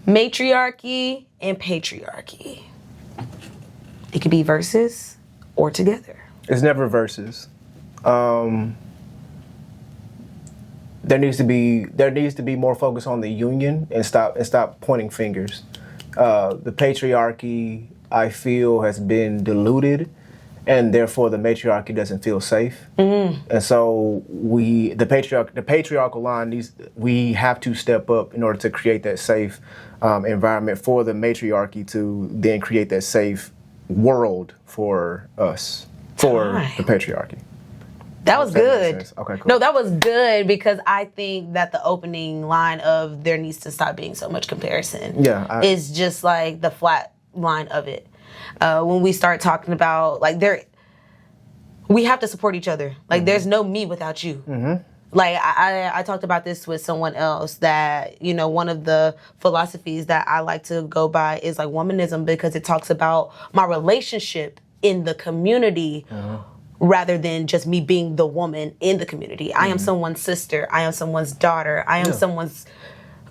[SPEAKER 2] Matriarchy and patriarchy. It could be versus or together.
[SPEAKER 1] It's never versus. There needs to be more focus on the union and stop pointing fingers. The patriarchy, I feel, has been diluted, and therefore the matriarchy doesn't feel safe. And so the patriarchal line we have to step up in order to create that safe environment for the matriarchy to then create that safe world for us, for the patriarchy.
[SPEAKER 2] That was good.
[SPEAKER 1] Okay, cool.
[SPEAKER 2] No, that was good because I think that the opening line of there needs to stop being so much comparison is just like the flat line of it. When we start talking about like we have to support each other. Like there's no me without you. Like I talked about this with someone else that, you know, one of the philosophies that I like to go by is like womanism, because it talks about my relationship in the community rather than just me being the woman in the community. I am someone's sister. I am someone's daughter. I am someone's,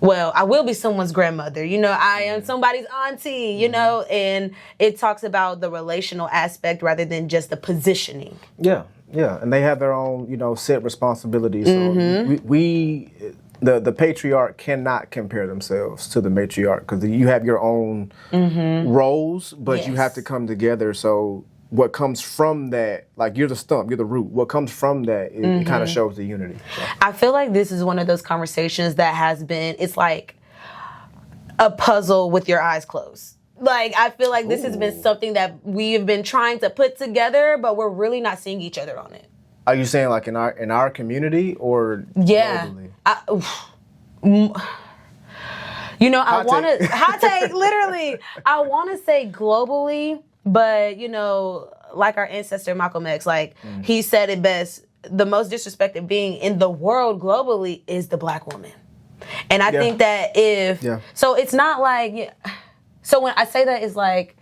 [SPEAKER 2] well, I will be someone's grandmother. You know, I am somebody's auntie, you know, and it talks about the relational aspect rather than just the positioning.
[SPEAKER 1] Yeah, and they have their own, you know, set responsibilities. So the patriarch cannot compare themselves to the matriarch because you have your own roles, but you have to come together. So what comes from that, like you're the stump, you're the root. What comes from that, it kind of shows the unity. So.
[SPEAKER 2] I feel like this is one of those conversations that has been, it's like a puzzle with your eyes closed. Like, I feel like this has been something that we have been trying to put together, but we're really not seeing each other on it.
[SPEAKER 1] Are you saying like in our community or globally?
[SPEAKER 2] You know, I want to, hot take, literally, I want to say globally, but, you know, like our ancestor Malcolm X, like he said it best, the most disrespected being in the world globally is the black woman. And I think that so it's not like, so when I say that, it's like,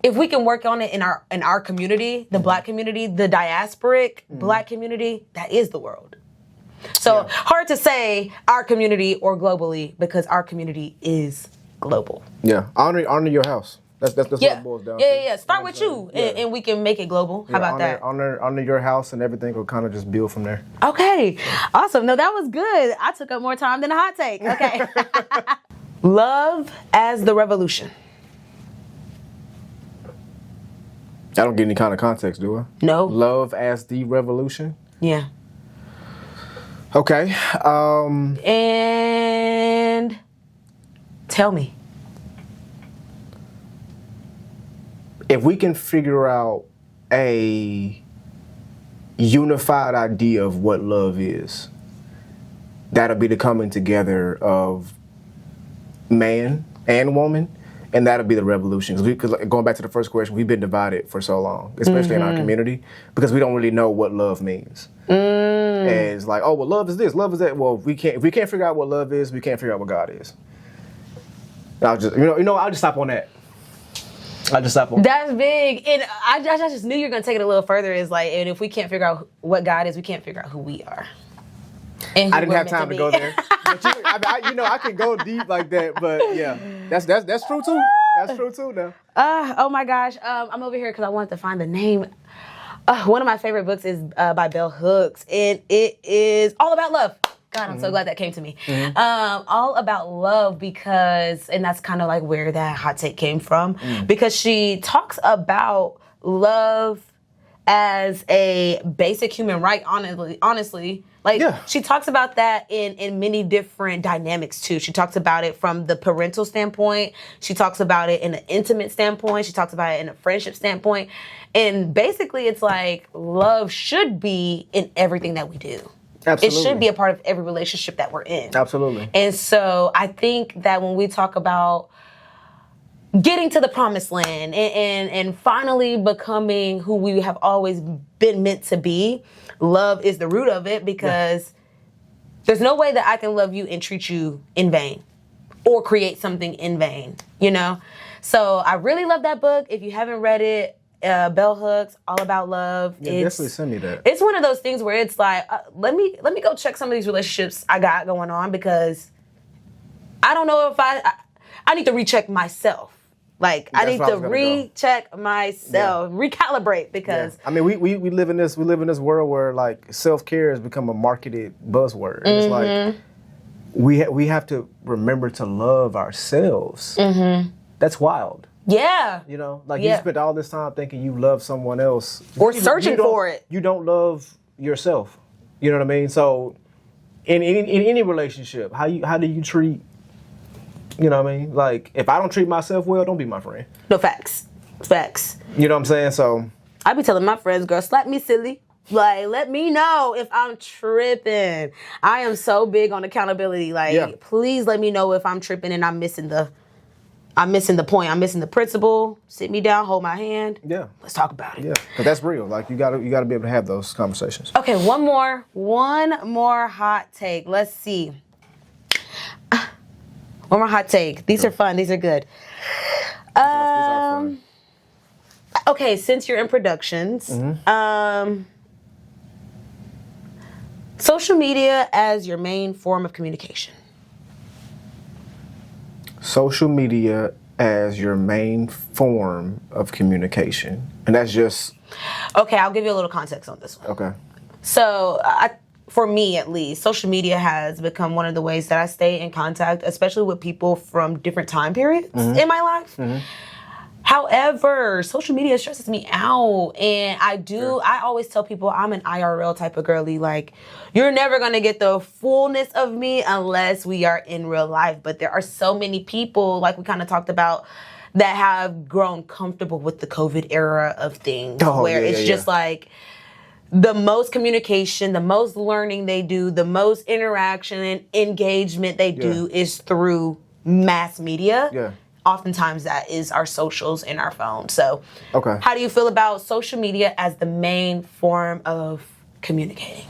[SPEAKER 2] if we can work on it in our community, the black community, the diasporic black community, that is the world. So hard to say our community or globally because our community is global.
[SPEAKER 1] Yeah, honor your house. That's what it boils down to.
[SPEAKER 2] Yeah. Start with you, and we can make it global. How about that?
[SPEAKER 1] Honor your house, and everything will kind of just build from there.
[SPEAKER 2] Okay, awesome. No, that was good. I took up more time than a hot take. Okay. Love as the revolution.
[SPEAKER 1] I don't get any kind of context, do I?
[SPEAKER 2] No.
[SPEAKER 1] Love as the revolution?
[SPEAKER 2] Yeah.
[SPEAKER 1] Okay.
[SPEAKER 2] And tell me.
[SPEAKER 1] If we can figure out a unified idea of what love is, that'll be the coming together of man and woman, and that'll be the revolution. Because going back to the first question, we've been divided for so long, especially in our community, because we don't really know what love means. And it's like, oh, well, love is this, love is that. Well, if we can't figure out what love is, we can't figure out what God is. I'll just, I'll just stop on that.
[SPEAKER 2] That's big, and I just knew you were gonna take it a little further. Is like, and if we can't figure out what God is, we can't figure out who we are. And
[SPEAKER 1] I didn't have time to go there. But I can go deep like that. But yeah, that's true too. That's true too. Now.
[SPEAKER 2] Oh my gosh, I'm over here because I wanted to find the name. One of my favorite books is by Bell Hooks, and it is all about love. God, I'm so glad that came to me. All about love because, and that's kind of like where that hot take came from, because she talks about love as a basic human right, honestly. She talks about that in many different dynamics too. She talks about it from the parental standpoint. She talks about it in an intimate standpoint. She talks about it in a friendship standpoint. And basically it's like love should be in everything that we do. Absolutely. It should be a part of every relationship that we're in.
[SPEAKER 1] Absolutely.
[SPEAKER 2] And so I think that when we talk about getting to the promised land and finally becoming who we have always been meant to be, love is the root of it, because there's no way that I can love you and treat you in vain or create something in vain, you know? So I really love that book. If you haven't read it, Bell Hooks, All About Love.
[SPEAKER 1] Yeah, definitely send me that.
[SPEAKER 2] It's one of those things where it's like, let me go check some of these relationships I got going on, because I don't know if I need to recheck myself. Like, I need to recheck myself, recalibrate, because
[SPEAKER 1] I mean, we live in this world where like self-care has become a marketed buzzword. And it's like we have to remember to love ourselves. That's wild.
[SPEAKER 2] Yeah.
[SPEAKER 1] You know, like
[SPEAKER 2] Yeah.
[SPEAKER 1] you spent all this time thinking you love someone else.
[SPEAKER 2] Or
[SPEAKER 1] You-
[SPEAKER 2] searching
[SPEAKER 1] you don't-
[SPEAKER 2] for it.
[SPEAKER 1] You don't love yourself. You know what I mean? So in any relationship, how do you treat, you know what I mean? Like if I don't treat myself well, don't be my friend.
[SPEAKER 2] No, facts. Facts.
[SPEAKER 1] You know what I'm saying? So
[SPEAKER 2] I be telling my friends, girl, slap me silly. Like, let me know if I'm tripping. I am so big on accountability. Like,
[SPEAKER 1] Yeah.
[SPEAKER 2] please let me know if I'm tripping and I'm missing the point. I'm missing the principle. Sit me down, hold my hand.
[SPEAKER 1] yeah.
[SPEAKER 2] Let's talk about it.
[SPEAKER 1] Yeah. Because that's real. Like you gotta be able to have those conversations.
[SPEAKER 2] Okay, one more hot take. Let's see. One more hot take. These are fun. These are good.
[SPEAKER 1] These are fun.
[SPEAKER 2] Okay, since you're in productions, social media as your main form of communication.
[SPEAKER 1] Social media as your main form of communication. And that's just
[SPEAKER 2] Okay, I'll give you a little context on this one.
[SPEAKER 1] okay.
[SPEAKER 2] So, for me at least, social media has become one of the ways that I stay in contact, especially with people from different time periods in my life. However, social media stresses me out, and I always tell people I'm an IRL type of girly. Like, you're never gonna get the fullness of me unless we are in real life. But there are so many people, like we kind of talked about, that have grown comfortable with the COVID era of things, where it's just like the most communication, the most learning they do, the most interaction and engagement they do is through mass media.
[SPEAKER 1] Yeah.
[SPEAKER 2] Oftentimes that is our socials and our phones. So
[SPEAKER 1] Okay.
[SPEAKER 2] how do you feel about social media as the main form of communicating?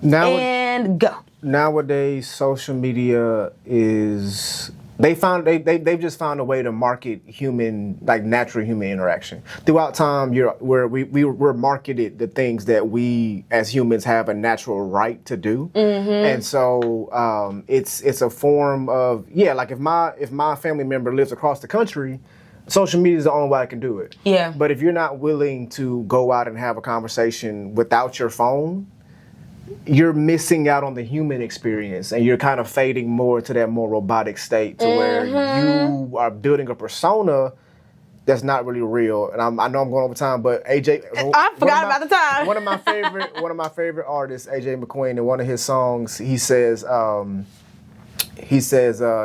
[SPEAKER 2] And go.
[SPEAKER 1] Nowadays, social media is they've just found a way to market human, like natural human interaction. Throughout time, we're marketed the things that we as humans have a natural right to do, and so it's a form of like if my family member lives across the country, social media is the only way I can do it.
[SPEAKER 2] Yeah.
[SPEAKER 1] But if you're not willing to go out and have a conversation without your phone, you're missing out on the human experience, and you're kind of fading more to that more robotic state to where you are building a persona that's not really real. And I know I'm going over time, but AJ,
[SPEAKER 2] I forgot about the time.
[SPEAKER 1] One of my favorite artists, AJ McQueen, in one of his songs, he says,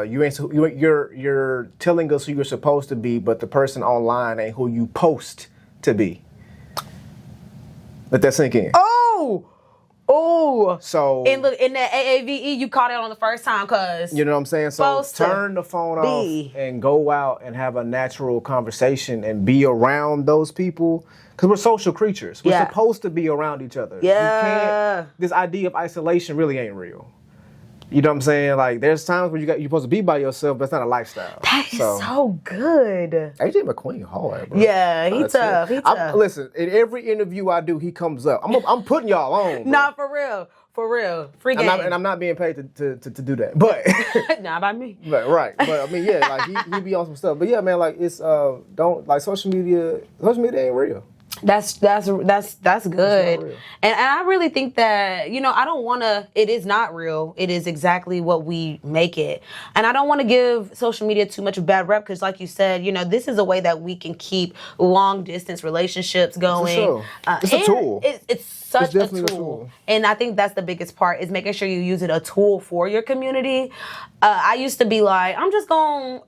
[SPEAKER 1] you're telling us who you're supposed to be, but the person online ain't who you post to be. Let that sink in.
[SPEAKER 2] Oh,
[SPEAKER 1] So
[SPEAKER 2] and look, in that AAVE, you caught it on the first time, cause
[SPEAKER 1] you know what I'm saying? So
[SPEAKER 2] supposed to
[SPEAKER 1] turn the phone
[SPEAKER 2] be.
[SPEAKER 1] off and go out and have a natural conversation and be around those people. Because we're social creatures. We're supposed to be around each other.
[SPEAKER 2] Yeah.
[SPEAKER 1] This idea of isolation really ain't real. You know what I'm saying? Like, there's times when you're supposed to be by yourself, but it's not a lifestyle.
[SPEAKER 2] that is so good.
[SPEAKER 1] AJ McQueen hard, bro.
[SPEAKER 2] Yeah, he tough. He tough.
[SPEAKER 1] Listen, in every interview I do, he comes up. I'm putting y'all on, bro.
[SPEAKER 2] Nah, for real. Free game.
[SPEAKER 1] And I'm not being paid to do that. But
[SPEAKER 2] Not by me.
[SPEAKER 1] But right, but I mean, yeah, like he be on some stuff. But yeah, man, like it's don't like social media ain't real.
[SPEAKER 2] That's good.
[SPEAKER 1] real.
[SPEAKER 2] And I really think that, I don't want to, it is not real. It is exactly what we make it. And I don't want to give social media too much of a bad rep because like you said, this is a way that we can keep long distance relationships going.
[SPEAKER 1] For sure. It's a tool.
[SPEAKER 2] It's such
[SPEAKER 1] It's
[SPEAKER 2] a
[SPEAKER 1] definitely a
[SPEAKER 2] tool.
[SPEAKER 1] tool.
[SPEAKER 2] And I think that's the biggest part is making sure you use it a tool for your community. I used to be like, I'm just going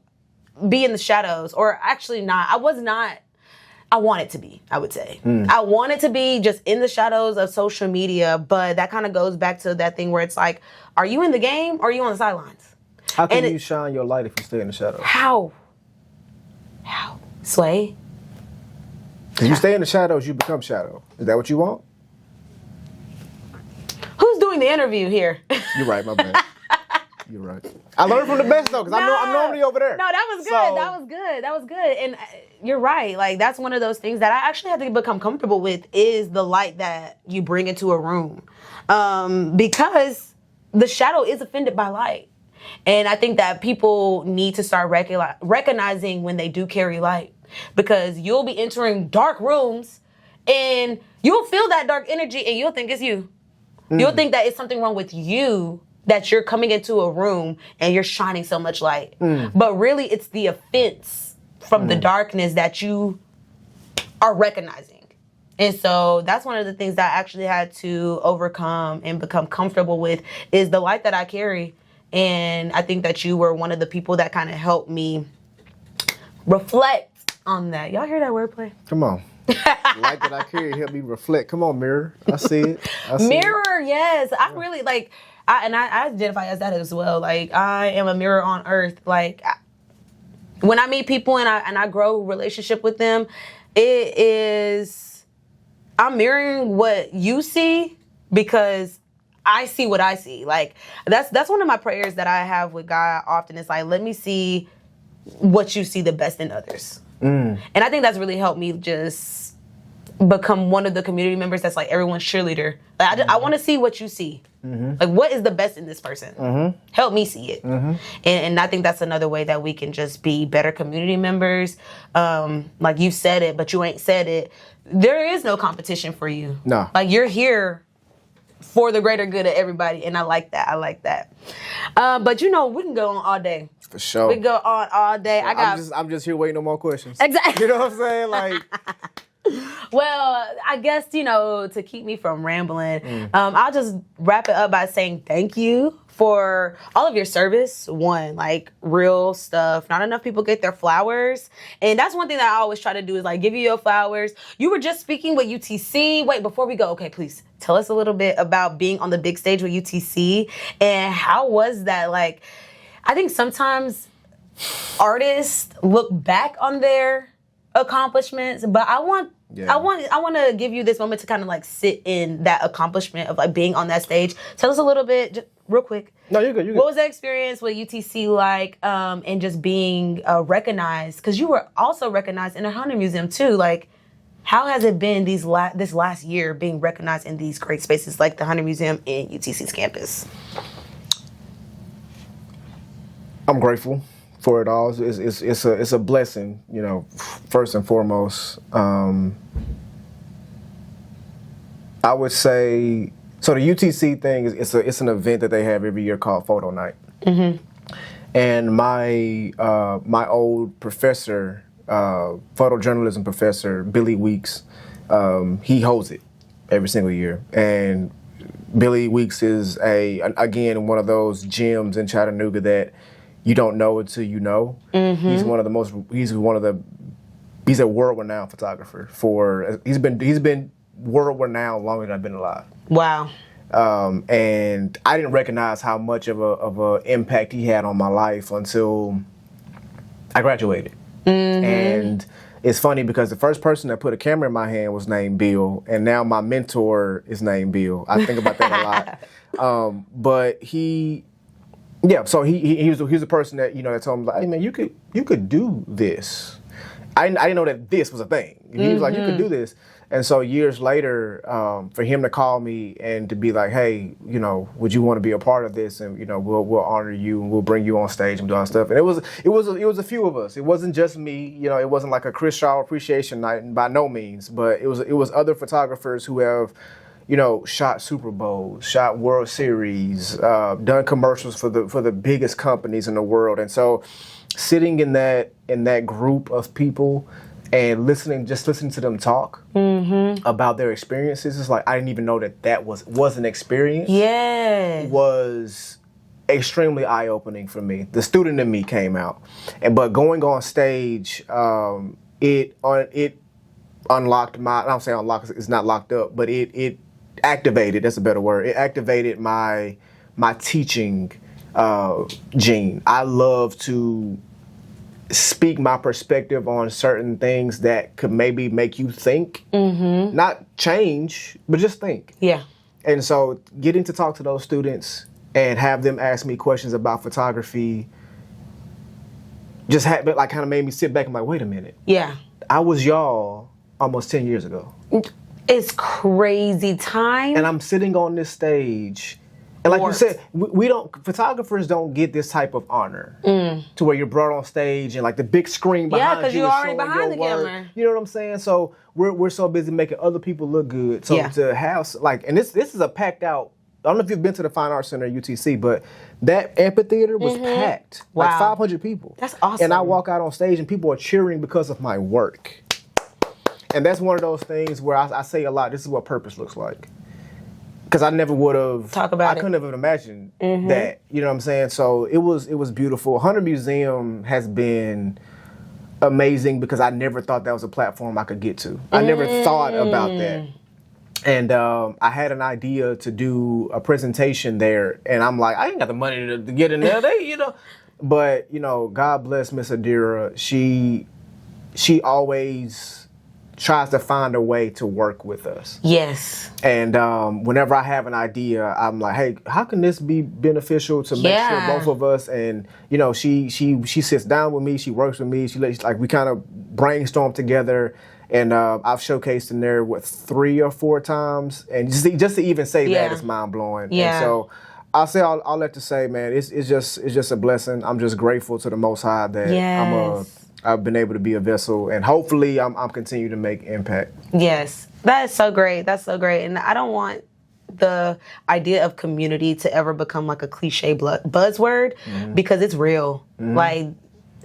[SPEAKER 2] to be in the shadows, or actually not. I want it to be, I would say. I want it to be just in the shadows of social media, but that kind of goes back to that thing where it's like, are you in the game or are you on the sidelines?
[SPEAKER 1] How can you shine your light if you stay in the shadows?
[SPEAKER 2] How? Sway?
[SPEAKER 1] If you stay in the shadows, you become shadow. Is that what you want?
[SPEAKER 2] Who's doing the interview here?
[SPEAKER 1] You're right, my bad. You're right. I learned from the best though, because I'm normally over there.
[SPEAKER 2] No, that was good. That was good. And you're right. Like, that's one of those things that I actually have to become comfortable with is the light that you bring into a room. Because the shadow is offended by light. And I think that people need to start recognizing when they do carry light. Because you'll be entering dark rooms and you'll feel that dark energy and you'll think it's you. You'll think that it's something wrong with you, that you're coming into a room and you're shining so much light. But really, it's the offense from the darkness that you are recognizing. And so that's one of the things that I actually had to overcome and become comfortable with is the light that I carry. And I think that you were one of the people that kind of helped me reflect on that. Y'all hear that wordplay?
[SPEAKER 1] Come on. Light that I carry help me reflect. Come on, mirror. I see it.
[SPEAKER 2] Mirror, yes. I really I identify as that as well. Like, I am a mirror on earth. Like, when I meet people and I grow a relationship with them, I'm mirroring what you see because I see what I see. Like, that's one of my prayers that I have with God often. It's like, let me see what you see the best in others. And I think that's really helped me just become one of the community members that's like everyone's cheerleader. Like, I want to see what you see. Like, what is the best in this person? Help me see it. And I think that's another way that we can just be better community members. Like, you said it, but you ain't said it. There is no competition for you.
[SPEAKER 1] No.
[SPEAKER 2] Like, you're here for the greater good of everybody, and I like that. But we can go on all day.
[SPEAKER 1] For sure.
[SPEAKER 2] We can go on all day.
[SPEAKER 1] I'm just here waiting on more questions.
[SPEAKER 2] Exactly.
[SPEAKER 1] You know what I'm saying? Like,
[SPEAKER 2] well, I guess, to keep me from rambling, I'll just wrap it up by saying thank you for all of your service. One, like, real stuff. Not enough people get their flowers. And that's one thing that I always try to do is, like, give you your flowers. You were just speaking with UTC. Wait, before we go, okay, please tell us a little bit about being on the big stage with UTC. And how was that? Like, I think sometimes artists look back on their accomplishments, but I want to give you this moment to kind of like sit in that accomplishment of like being on that stage. Tell us a little bit, just real quick.
[SPEAKER 1] No, you're good.
[SPEAKER 2] What was that experience with UTC like, and just being recognized? Because you were also recognized in the Hunter Museum too. Like, how has it been this last year being recognized in these great spaces like the Hunter Museum and UTC's campus?
[SPEAKER 1] I'm grateful for it all. It's a blessing, first and foremost. I would say, so the UTC thing it's an event that they have every year called Photo Night. And my old professor, photojournalism professor, Billy Weeks, he holds it every single year. And Billy Weeks is again one of those gems in Chattanooga that you don't know until you know. He's he's a world-renowned photographer he's been world-renowned longer than I've been alive.
[SPEAKER 2] Wow.
[SPEAKER 1] And I didn't recognize how much of a impact he had on my life until I graduated. And it's funny because the first person that put a camera in my hand was named Bill, and now my mentor is named Bill. I think about that a lot. But so he was the person that that told me, like, hey man, you could do this. I didn't know that this was a thing. He was like, you could do this. And so years later, for him to call me and to be like, hey, would you want to be a part of this? And we'll honor you and we'll bring you on stage and do all stuff. And it was a few of us. It wasn't just me. It wasn't like a Chris Shaw appreciation night by no means, but it was other photographers who have shot Super Bowls, shot World Series, done commercials for the biggest companies in the world. And so sitting in that group of people and listening to them talk about their experiences, it's like I didn't even know that was an experience.
[SPEAKER 2] Yeah.
[SPEAKER 1] Was extremely eye-opening for me. The student in me came out. But going on stage, it unlocked I don't say unlocked, it's not locked up, but it activated, that's a better word. It activated my teaching gene. I love to speak my perspective on certain things that could maybe make you think, not change, but just think.
[SPEAKER 2] Yeah.
[SPEAKER 1] And so getting to talk to those students and have them ask me questions about photography just kind of made me sit back and like, wait a minute. Yeah. I was y'all almost 10 years ago.
[SPEAKER 2] It's crazy time.
[SPEAKER 1] And I'm sitting on this stage. And like you said, photographers don't get this type of honor to where you're brought on stage and like the big screen behind you.
[SPEAKER 2] Yeah, because you're already behind the camera.
[SPEAKER 1] You know what I'm saying? So we're so busy making other people look good. So to have and this is a packed out I don't know if you've been to the Fine Arts Center at UTC, but that amphitheater was packed.
[SPEAKER 2] Wow.
[SPEAKER 1] Like 500 people.
[SPEAKER 2] That's awesome.
[SPEAKER 1] And I walk out on stage and people are cheering because of my work. And that's one of those things where I say a lot, this is what purpose looks like. Because I never would have, I couldn't have imagined that, you know what I'm saying? So it was beautiful. Hunter Museum has been amazing because I never thought that was a platform I could get to. I never thought about that. And I had an idea to do a presentation there, and I'm like, I ain't got the money to get in there, But God bless Miss Adira. She always tries to find a way to work with us.
[SPEAKER 2] Yes.
[SPEAKER 1] And whenever I have an idea, I'm like, hey, how can this be beneficial to make sure both of us? And she sits down with me, she works with me, we kind of brainstorm together. And I've showcased in there 3 or 4 times, and just to even say that is mind blowing.
[SPEAKER 2] Yeah.
[SPEAKER 1] And so I'll say all that to say, man, it's just a blessing. I'm just grateful to the Most High that I've been able to be a vessel, and hopefully I'm continue to make impact.
[SPEAKER 2] Yes, that is so great. That's so great, and I don't want the idea of community to ever become like a cliche buzzword because it's real. Like,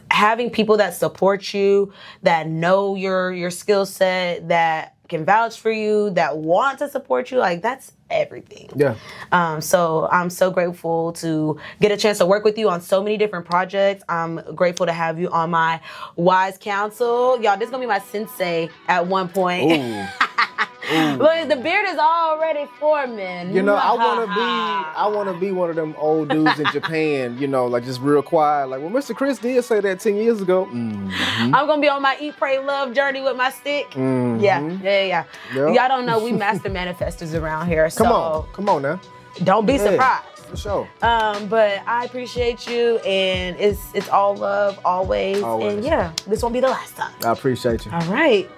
[SPEAKER 2] having people that support you, that know your skill set, that can vouch for you, that want to support you, like, that's everything.
[SPEAKER 1] Yeah.
[SPEAKER 2] So I'm so grateful to get a chance to work with you on so many different projects. I'm grateful to have you on my wise counsel. Y'all, this is gonna be my sensei at one point.
[SPEAKER 1] Ooh.
[SPEAKER 2] Look, the beard is already forming.
[SPEAKER 1] I wanna be one of them old dudes in Japan, like just real quiet. Like, well, Mr. Chris did say that 10 years ago.
[SPEAKER 2] I'm gonna be on my eat, pray, love journey with my stick. Yeah.
[SPEAKER 1] Yep.
[SPEAKER 2] Y'all don't know we master manifestors around here.
[SPEAKER 1] Come on now.
[SPEAKER 2] Don't be surprised.
[SPEAKER 1] For sure.
[SPEAKER 2] But I appreciate you, and it's all love always. And yeah, this won't be the last time.
[SPEAKER 1] I appreciate you.
[SPEAKER 2] All right.